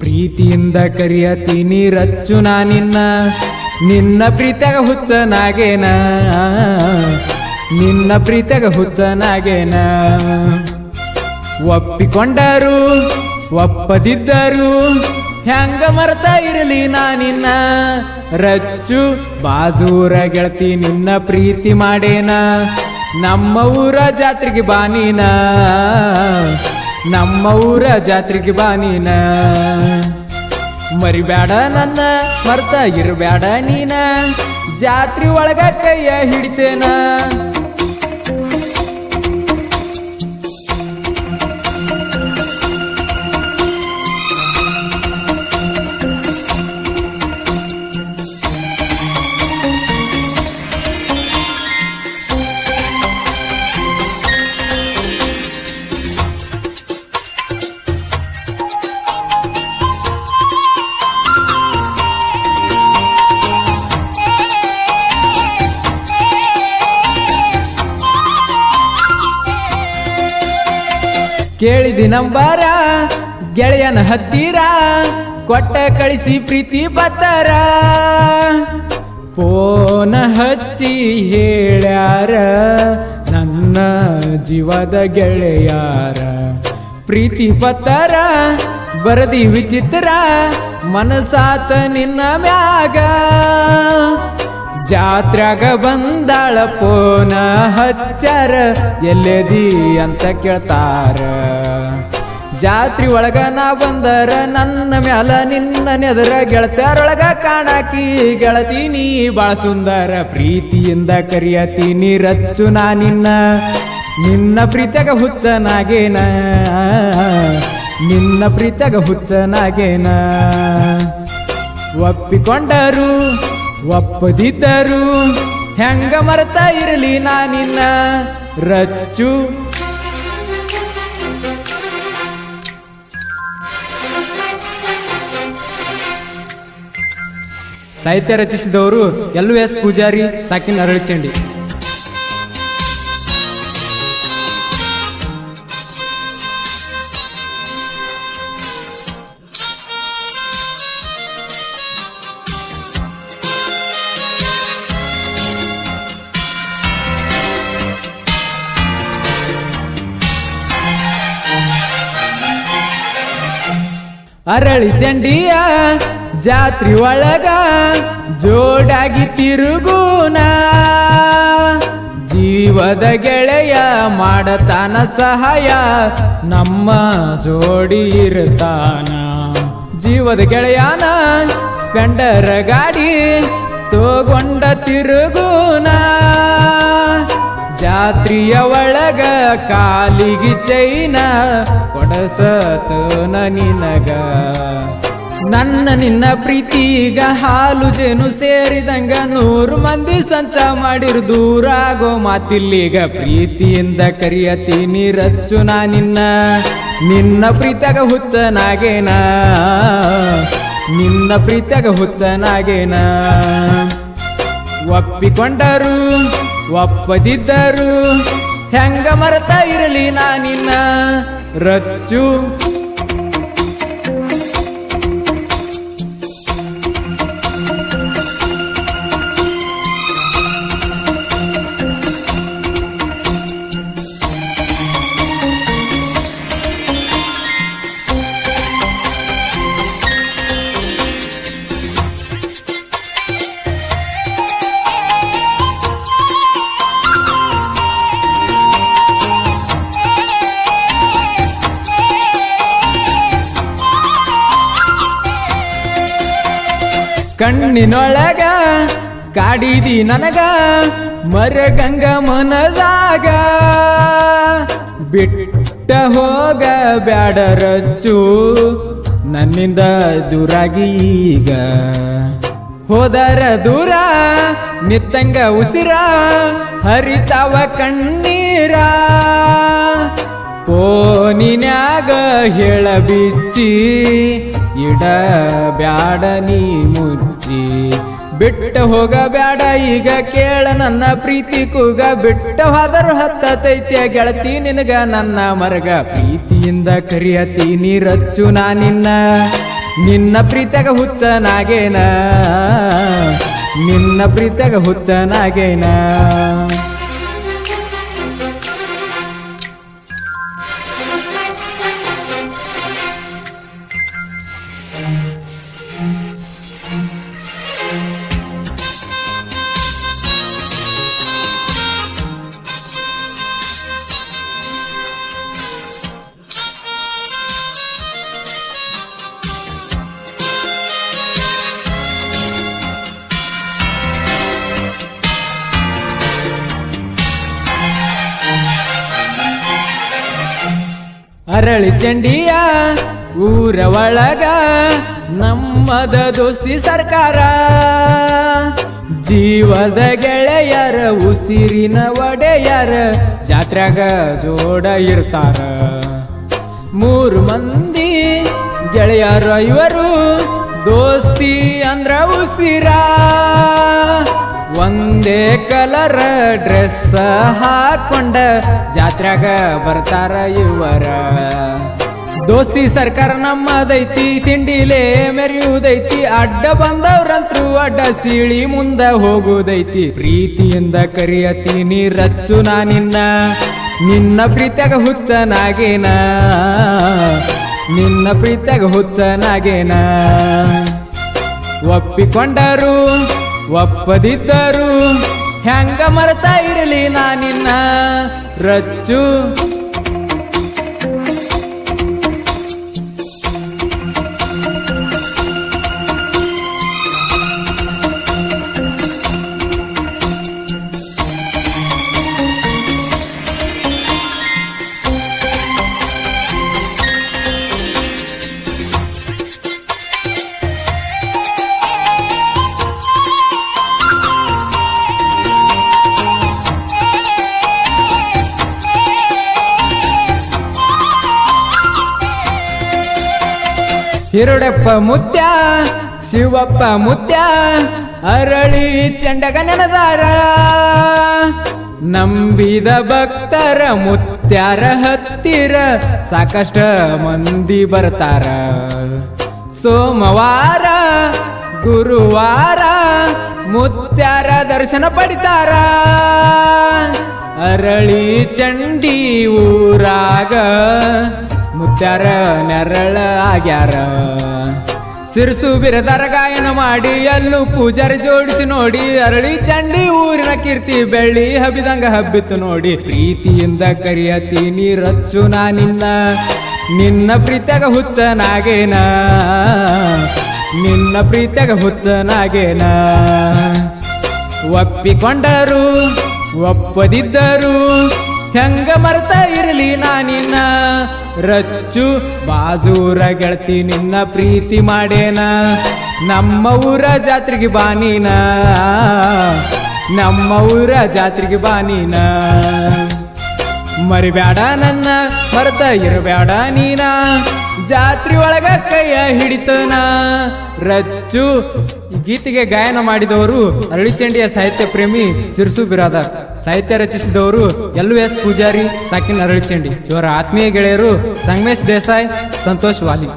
ಪ್ರೀತಿಯಿಂದ ಕರಿಯತೀನಿ ರಚ್ಚು ನಾ ನಿನ್ನ ನಿನ್ನ ಪ್ರೀತಿಯಾಗ ಹುಚ್ಚನಾಗೇನ ನಿನ್ನ ಪ್ರೀತಿಯಾಗ ಹುಚ್ಚನಾಗೇನ ಒಪ್ಪಿಕೊಂಡರು ಒಪ್ಪದಿದ್ದರು ಹೆಂಗ ಮರ್ತಾ ಇರಲಿ ನಾ ನಿನ್ನ ರಚ್ಚು ಬಾಜೂರ ಗೆಳತಿ ನಿನ್ನ ಪ್ರೀತಿ ಮಾಡೇನ ನಮ್ಮ ಊರ ಜಾತ್ರೆಗೆ ಬಾನೀನ ನಮ್ಮ ಊರ ಜಾತ್ರೆಗೆ ಬಾನೀನ ಮರಿಬ್ಯಾಡ ನನ್ನ ಮರ್ತ ಇರಬ್ಯಾಡ ನೀನ ಜಾತ್ರೆ ಒಳಗ ಕೈಯ ಹಿಡಿತೇನ ಕೇಳಿದಿ ನಂಬರ ಗೆಳೆಯನ ಹತ್ತಿರ ಕೊಟ್ಟ ಕಳಿಸಿ ಪ್ರೀತಿ ಪತ್ತರ ಫೋನ ಹಚ್ಚಿ ಹೇಳ್ಯಾರ ನನ್ನ ಜೀವದ ಗೆಳೆಯಾರ ಪ್ರೀತಿ ಪತ್ತರ ಬರದಿ ವಿಚಿತ್ರ ಮನಸಾತ ನಿನ್ನ ಮ್ಯಾಗ ಜಾತ್ರ್ಯಾಗ ಬಂದಾಳ ಪೋನ ಹಚ್ಚಾರ ಎಲ್ಲೆದಿ ಅಂತ ಕೇಳ್ತಾರ ಜಾತ್ರೆ ಒಳಗ ನಾ ಬಂದರ ನನ್ನ ಮ್ಯಾಲ ನಿನ್ನ ನೆದರ ಗೆಳತ್ಯಾರೊಳಗ ಕಾಣಾಕಿ ಗೆಳತಿ ನೀ ಬಾಳ ಸುಂದರ ಪ್ರೀತಿಯಿಂದ ಕರಿಯತೀನಿ ರಚ್ಚು ನಾ ನಿನ್ನ ನಿನ್ನ ಪ್ರೀತಿಯಾಗ ಹುಚ್ಚನಾಗೇನ ನಿನ್ನ ಪ್ರೀತಿಯಾಗ ಹುಚ್ಚನಾಗೇನ ಒಪ್ಪಿಕೊಂಡರು ಒಪ್ಪದಿದ್ದರು ಹೆಂಗ ಮರ್ತಾ ಇರಲಿ ನಾ ನಿನ್ನ ರಚ್ಚು ಸಾಹಿತ್ಯ ರಚಿಸಿದವರು LS ಪೂಜಾರಿ ಸಾಕಿನ್ ಅರಳಿಚಂಡಿ ಅರಳಿ ಚಂಡಿಯ ಜಾತ್ರೆ ಒಳಗ ಜೋಡಾಗಿ ತಿರುಗೂನ ಜೀವದ ಗೆಳೆಯ ಮಾಡತಾನ ಸಹಾಯ ನಮ್ಮ ಜೋಡಿ ಇರ್ತಾನ ಜೀವದ ಗೆಳೆಯನ ಸ್ಪೆಂಡರ್ ಗಾಡಿ ತಗೊಂಡ ತಿರುಗೂನ ಜಾತ್ರೆಯ ಒಳಗ ಕಾಲಿಗೆ ಚೈನ ಕೊಡಸತನ ನಿನಗ ನನ್ನ ನಿನ್ನ ಪ್ರೀತಿಗ ಹಾಲು ಜೇನು ಸೇರಿದಂಗ 100 ಮಂದಿ ಸಂಚ ಮಾಡಿರು ದೂರ ಆಗೋ ಮಾತಿಲ್ಲೀಗ ಪ್ರೀತಿಯಿಂದ ಕರಿಯತೀನಿ ರಚ್ಚು ನಾ ನಿನ್ನ ನಿನ್ನ ಪ್ರೀತಿಯಾಗ ಹುಚ್ಚನಾಗೇನ ನಿನ್ನ ಪ್ರೀತಿಯಾಗ ಹುಚ್ಚನಾಗೇನ ಒಪ್ಪಿಕೊಂಡರು ಒಪ್ಪದಿದ್ದರು ಹೆಂಗ ಮರ್ತಾ ಇರಲಿ ನಾ ನಿನ್ನ ರಚ್ಚು ಕಣ್ಣಿನೊಳಗ ಕಾಡಿದಿ ನನಗ ಮರಗಂಗ ಮನದಾಗ ಬಿಟ್ಟ ಹೋಗ ಬ್ಯಾಡ ರಚ್ಚು ನನ್ನಿಂದ ದೂರಾಗಿ ಈಗ ಹೋದರ ದೂರ ನಿತ್ತಂಗ ಉಸಿರ ಹರಿತಾವ ಕಣ್ಣೀರ ಫೋನಿನ್ಯಾಗ ಹೇಳ ಬಿಚ್ಚಿ ಇಡ ಬ್ಯಾಡ ನೀ ಮುಚ್ಚಿ ಬಿಟ್ಟ ಹೋಗ ಬ್ಯಾಡ ಈಗ ಕೇಳ ನನ್ನ ಪ್ರೀತಿ ಕೂಗ ಬಿಟ್ಟ ಹೋದರು ಹತ್ತತೈತ್ಯ ಗೆಳತಿ ನಿನಗ ನನ್ನ ಮರಗ ಪ್ರೀತಿಯಿಂದ ಕರಿಯತೀನಿ ರಚ್ಚು ನಾ ನಿನ್ನ ನಿನ್ನ ಪ್ರೀತಿಯಾಗ ಹುಚ್ಚನಾಗೇನ ನಿನ್ನ ಪ್ರೀತಿಯಾಗ ಹುಚ್ಚನಾಗೇನ ಅರಳಿ ಚಂಡಿಯ ಊರ ಒಳಗ ನಮ್ಮದ ದೋಸ್ತಿ ಸರ್ಕಾರ ಜೀವದ ಗೆಳೆಯರ ಉಸಿರಿನ ಒಡೆಯರ ಜಾತ್ರ್ಯಾಗ ಜೋಡ ಇರ್ತಾರ 3 ಮಂದಿ ಗೆಳೆಯರ ಇವರು ದೋಸ್ತಿ ಅಂದ್ರ ಉಸಿರ ಒಂದೇ ಕಲರ್ ಡ್ರೆಸ್ ಹಾಕೊಂಡ ಜಾತ್ರ್ಯಾಗ ಬರ್ತಾರ ಇವರ ದೋಸ್ತಿ ಸರ್ಕಾರ ನಮ್ಮದೈತಿ ತಿಂಡಿಲೇ ಮೆರೆಯುವುದೈತಿ ಅಡ್ಡ ಬಂದವ್ರಂತ್ರು ಅಡ್ಡ ಸೀಳಿ ಮುಂದ ಹೋಗುದೈತಿ ಪ್ರೀತಿಯಿಂದ ಕರಿಯತೀನಿ ರಚ್ಚು ನಾ ನಿನ್ನ ಪ್ರೀತಿಯಾಗ ಹುಚ್ಚನಾಗೇನ ನಿನ್ನ ಪ್ರೀತಿಯಾಗ ಹುಚ್ಚನಾಗೇನ ಒಪ್ಪಿಕೊಂಡರು ಒಪ್ಪದಿದ್ದರು ಹೆಂಗ ಮರೆತಾ ಇರಲಿ ನಾ ನಿನ್ನ ರಚ್ಚು ಹಿರುಡಪ್ಪ ಮುತ್ಯ ಶಿವಪ್ಪ ಮುತ್ಯ ಅರಳಿ ಚಂಡಗ ನೆನದಾರ ನಂಬಿದ ಭಕ್ತರ ಮುತ್ಯಾರ ಹತ್ತಿರ ಸಾಕಷ್ಟ ಮಂದಿ ಬರ್ತಾರ ಸೋಮವಾರ ಗುರುವಾರ ಮುತ್ಯಾರ ದರ್ಶನ ಪಡಿತಾರ ಅರಳಿ ಚಂಡಿ ಊರಾಗ ಮುತ್ಯಾರ ನೆರಳ ಆಗ್ಯಾರ ಸಿರ್ಸು ಬಿರದಾರ ಗಾಯನ ಮಾಡಿ ಎಲ್ಲೂ ಪೂಜಾರಿ ಜೋಡಿಸಿ ನೋಡಿ ಅರಳಿ ಚಂಡಿ ಊರಿನ ಕೀರ್ತಿ ಬೆಳ್ಳಿ ಹಬ್ಬಿದಂಗ ಹಬ್ಬಿತ್ತು ನೋಡಿ ಪ್ರೀತಿಯಿಂದ ಕರಿಯತೀನಿ ರಚ್ಚು ನಾ ನಿನ್ನ ಪ್ರೀತಿಯಾಗ ಹುಚ್ಚನಾಗೇನ ನಿನ್ನ ಪ್ರೀತಿಯಾಗ ಹುಚ್ಚನಾಗೇನ ಒಪ್ಪಿಕೊಂಡರು ಒಪ್ಪದಿದ್ದರು ಹೆಂಗ ಮರ್ತಾ ಇರಲಿ ನಾ ನಿನ್ನ ರಚ್ಚು ಬಾಜೂರ ಗೆಳತಿ ನಿನ್ನ ಪ್ರೀತಿ ಮಾಡೇನ ನಮ್ಮ ಊರ ಜಾತ್ರೆಗೆ ಬಾನೀನ ನಮ್ಮ ಊರ ಜಾತ್ರೆಗೆ ಬಾನೀನ ಮರಿಬ್ಯಾಡ ನನ್ನ ಮರ್ತ ಇರಬ್ಯಾಡ ನೀನ ಜಾತ್ರೆ ಒಳಗ ಕೈಯ ಹಿಡಿತನ ರಚ್ಚು ಗೀತೆಗೆ ಗಾಯನ ಮಾಡಿದವರು ಅರಳಿಚಂಡಿಯ ಸಾಹಿತ್ಯ ಪ್ರೇಮಿ ಸಿರ್ಸು ಬಿರಾದಾರ್ ಸಾಹಿತ್ಯ ರಚಿಸಿದವರು LS ಪೂಜಾರಿ ಸಾಕಿನ್ ಅರಳಿಚಂಡಿ ಇವರ ಆತ್ಮೀಯ ಗೆಳೆಯರು ಸಂಗಮೇಶ್ ದೇಸಾಯಿ ಸಂತೋಷ್ ವಾಲಿ